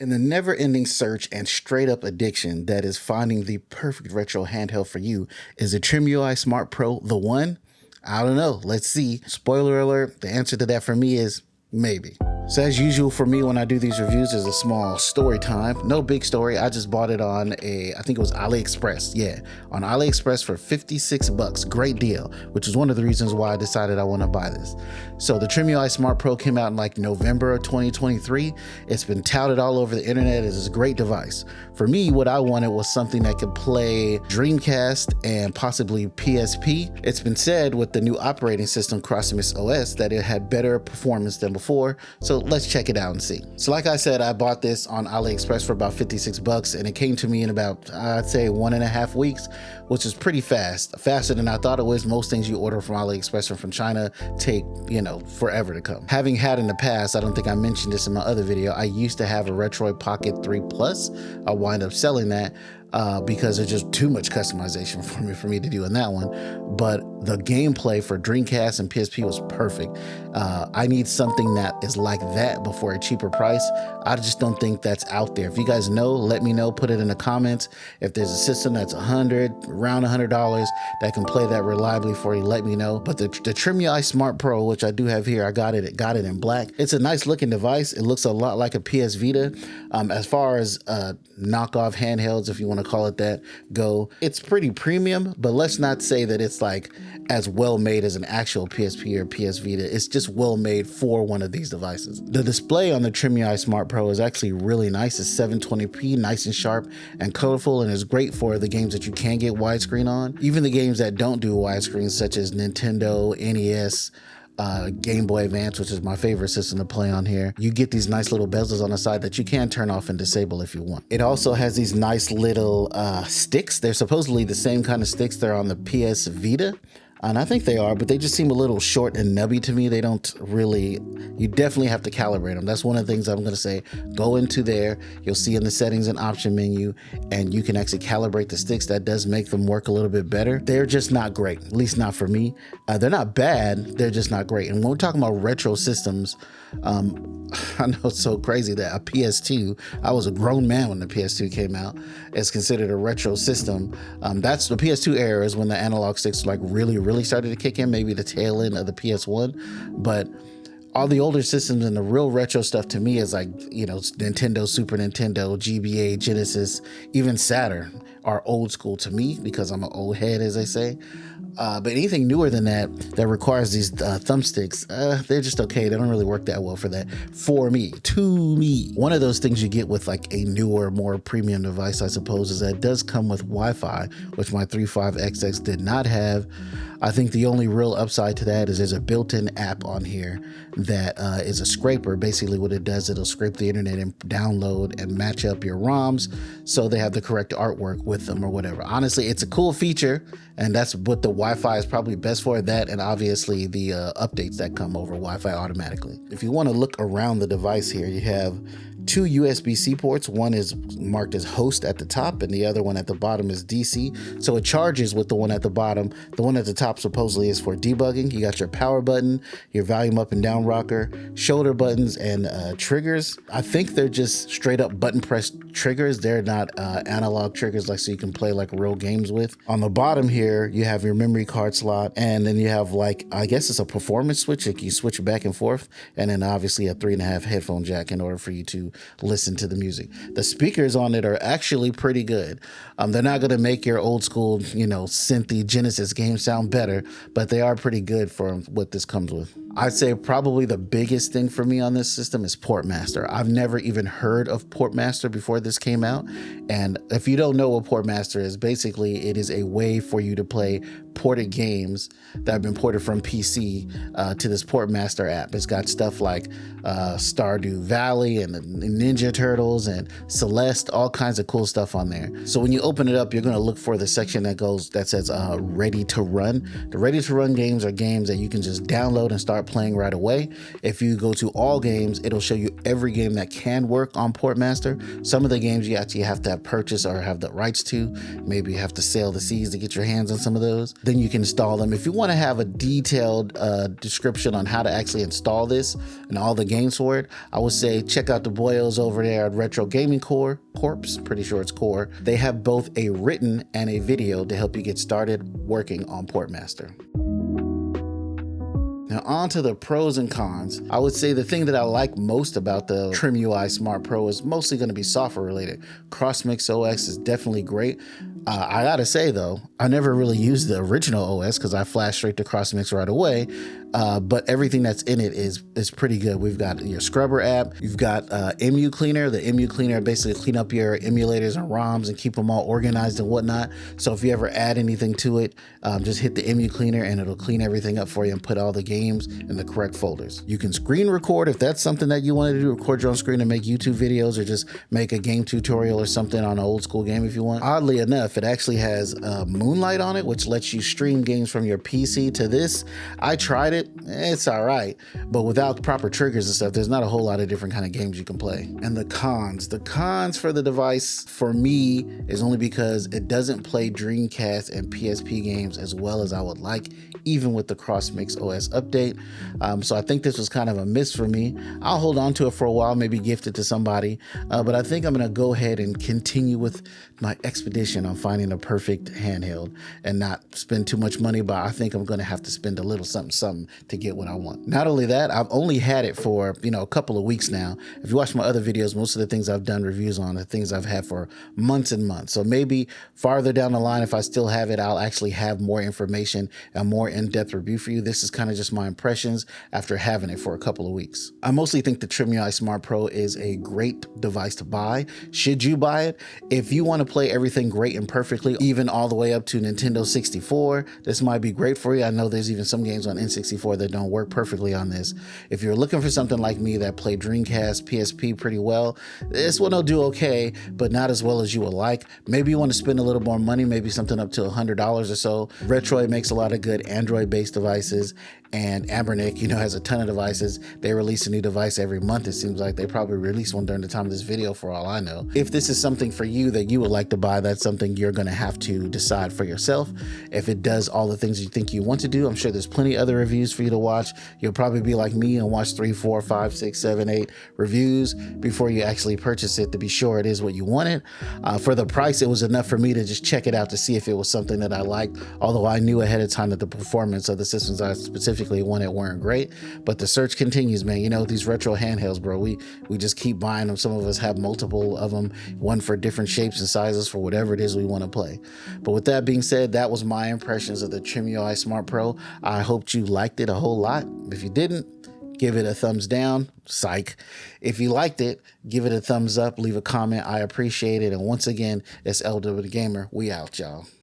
In the never-ending search and straight-up addiction that is finding the perfect retro handheld for you, is the Trimui Smart Pro the one? I don't know. Let's see. Spoiler alert, the answer to that for me is maybe. So as usual for me when I do these reviews, there's a small story time. No big story. I just bought it on I think it was AliExpress. Yeah, on AliExpress for 56 bucks. Great deal, which is one of the reasons why I decided I want to buy this. So the Trimui Smart Pro came out in like November of 2023. It's been touted all over the internet as a great device. For me, what I wanted was something that could play Dreamcast and possibly PSP. It's been said with the new operating system, Trimui OS, that it had better performance than before. So let's check it out and see. So like I said, I bought this on AliExpress for about 56 bucks and it came to me in about, I'd say 1.5 weeks, which is pretty fast, faster than I thought it was. Most things you order from AliExpress or from China take, forever to come. Having had in the past, I don't think I mentioned this in my other video, I used to have a Retroid Pocket 3 Plus. I wind up selling that because there's just too much customization for me to do in that one. But the gameplay for Dreamcast and PSP was perfect. I need something that is like that before a cheaper price. I just don't think that's out there. If you guys know, let me know, put it in the comments. If there's a system that's around $100 that can play that reliably for you, let me know. But the Trimui Smart Pro, which I do have here, I got it in black. It's a nice looking device. It looks a lot like a PS Vita. As far as knockoff handhelds, if you want to call it that, go, it's pretty premium, but let's not say that it's like as well made as an actual PSP or PS Vita. It's just well made for one of these devices. The display on the Trimui Smart Pro is actually really nice. It's 720p, nice and sharp and colorful, and is great for the games that you can get widescreen on. Even the games that don't do widescreen, such as Nintendo, NES, Game Boy Advance, which is my favorite system to play on here. You get these nice little bezels on the side that you can turn off and disable if you want. It also has these nice little sticks. They're supposedly the same kind of sticks that are on the PS Vita. And I think they are, but they just seem a little short and nubby to me. They don't really, you definitely have to calibrate them. That's one of the things I'm gonna say. Go into there, you'll see in the settings and option menu, and you can actually calibrate the sticks. That does make them work a little bit better. They're just not great, at least not for me. They're not bad, they're just not great. And when we're talking about retro systems, I know it's so crazy that a PS2, I was a grown man when the PS2 came out, is considered a retro system. That's the PS2 era is when the analog sticks like really started to kick in, maybe the tail end of the PS1. But all the older systems and the real retro stuff to me is like, Nintendo, Super Nintendo, GBA, Genesis, even Saturn are old school to me because I'm an old head, as they say. But anything newer than that requires these thumbsticks, they're just okay. They don't really work that well for that. To me, one of those things you get with like a newer, more premium device, I suppose, is that it does come with Wi-Fi, which my 35XX did not have. I think the only real upside to that is there's a built-in app on here that is a scraper. Basically what it does, it'll scrape the internet and download and match up your ROMs so they have the correct artwork with them or whatever. Honestly, it's a cool feature, and that's what the Wi-Fi is probably best for, that and obviously the updates that come over Wi-Fi automatically. If you want to look around the device here, you have two USB-C ports. One is marked as host at the top and the other one at the bottom is DC. So it charges with the one at the bottom. The one at the top supposedly is for debugging. You got your power button, your volume up and down rocker, shoulder buttons, and triggers. I think they're just straight up button press triggers. They're not analog triggers, like so you can play like real games with. On the bottom here, you have your memory card slot, and then you have like, I guess it's a performance switch. Like you switch back and forth, and then obviously a 3.5 headphone jack in order for you to listen to the music. The speakers on it are actually pretty good. They're not going to make your old school, synthy Genesis game sound better, but they are pretty good for what this comes with. I'd say probably the biggest thing for me on this system is Portmaster. I've never even heard of Portmaster before this came out. And if you don't know what Portmaster is, basically it is a way for you to play ported games that have been ported from PC to this Portmaster app. It's got stuff like Stardew Valley and Ninja Turtles and Celeste, all kinds of cool stuff on there. So when you open it up, you're going to look for the section that says ready to run. The ready to run games are games that you can just download and start playing right away. If you go to all games, it'll show you every game that can work on Portmaster. Some of the games you actually have to have purchased or have the rights to. Maybe you have to sail the seas to get your hands on some of those. Then you can install them. If you want to have a detailed description on how to actually install this and all the games for it, I would say check out the boyos over there at Retro Gaming Corps, pretty sure it's Core. They have both a written and a video to help you get started working on Portmaster. Now on to the pros and cons. I would say the thing that I like most about the Trimui Smart Pro is mostly going to be software related. CrossMix OS is definitely great. I gotta say though, I never really used the original OS because I flashed straight to CrossMix right away. But everything that's in it is pretty good. We've got your Scrubber app. You've got EMU Cleaner. The EMU Cleaner basically clean up your emulators and ROMs and keep them all organized and whatnot. So if you ever add anything to it, just hit the EMU Cleaner and it'll clean everything up for you and put all the games in the correct folders. You can screen record if that's something that you wanted to do, record your own screen and make YouTube videos or just make a game tutorial or something on an old school game if you want. Oddly enough, it actually has Moonlight on it, which lets you stream games from your PC to this. I tried it. It's all right, but without proper triggers and stuff, there's not a whole lot of different kind of games you can play. And the cons for the device for me is only because it doesn't play Dreamcast and PSP games as well as I would like, even with the CrossMix OS update. So I think this was kind of a miss for me. I'll hold on to it for a while, maybe gift it to somebody, but I think I'm gonna go ahead and continue with my expedition on finding a perfect handheld and not spend too much money, but I think I'm gonna have to spend a little something to get what I want. Not only that, I've only had it for, a couple of weeks now. If you watch my other videos, most of the things I've done reviews on are things I've had for months and months. So maybe farther down the line, if I still have it, I'll actually have more information and more in-depth review for you. This is kind of just my impressions after having it for a couple of weeks. I mostly think the Trimui Smart Pro is a great device to buy. Should you buy it? If you want to play everything great and perfectly, even all the way up to Nintendo 64, this might be great for you. I know there's even some games on N64 that don't work perfectly on this. If you're looking for something like me that played Dreamcast, PSP pretty well, this one will do okay, but not as well as you would like. Maybe you want to spend a little more money, maybe something up to $100 or so. Retroid makes a lot of good Android-based devices, and Abernic, has a ton of devices. They release a new device every month. It seems like they probably released one during the time of this video for all I know. If this is something for you that you would like to buy, that's something you're gonna have to decide for yourself. If it does all the things you think you want to do, I'm sure there's plenty other reviews for you to watch. You'll probably be like me and watch 3, 4, 5, 6, 7, 8 reviews before you actually purchase it to be sure it is what you wanted. For the price, it was enough for me to just check it out to see if it was something that I liked, although I knew ahead of time that the performance of the systems I specifically wanted weren't great. But the search continues, man. These retro handhelds, bro, we just keep buying them. Some of us have multiple of them, one for different shapes and sizes for whatever it is we want to play. But with that being said, that was my impressions of the Trimui Smart Pro. I hoped you liked it a whole lot. If you didn't, give it a thumbs down. Psych. If you liked it, give it a thumbs up, leave a comment. I appreciate it. And once again, it's LW the Gamer. We out, y'all.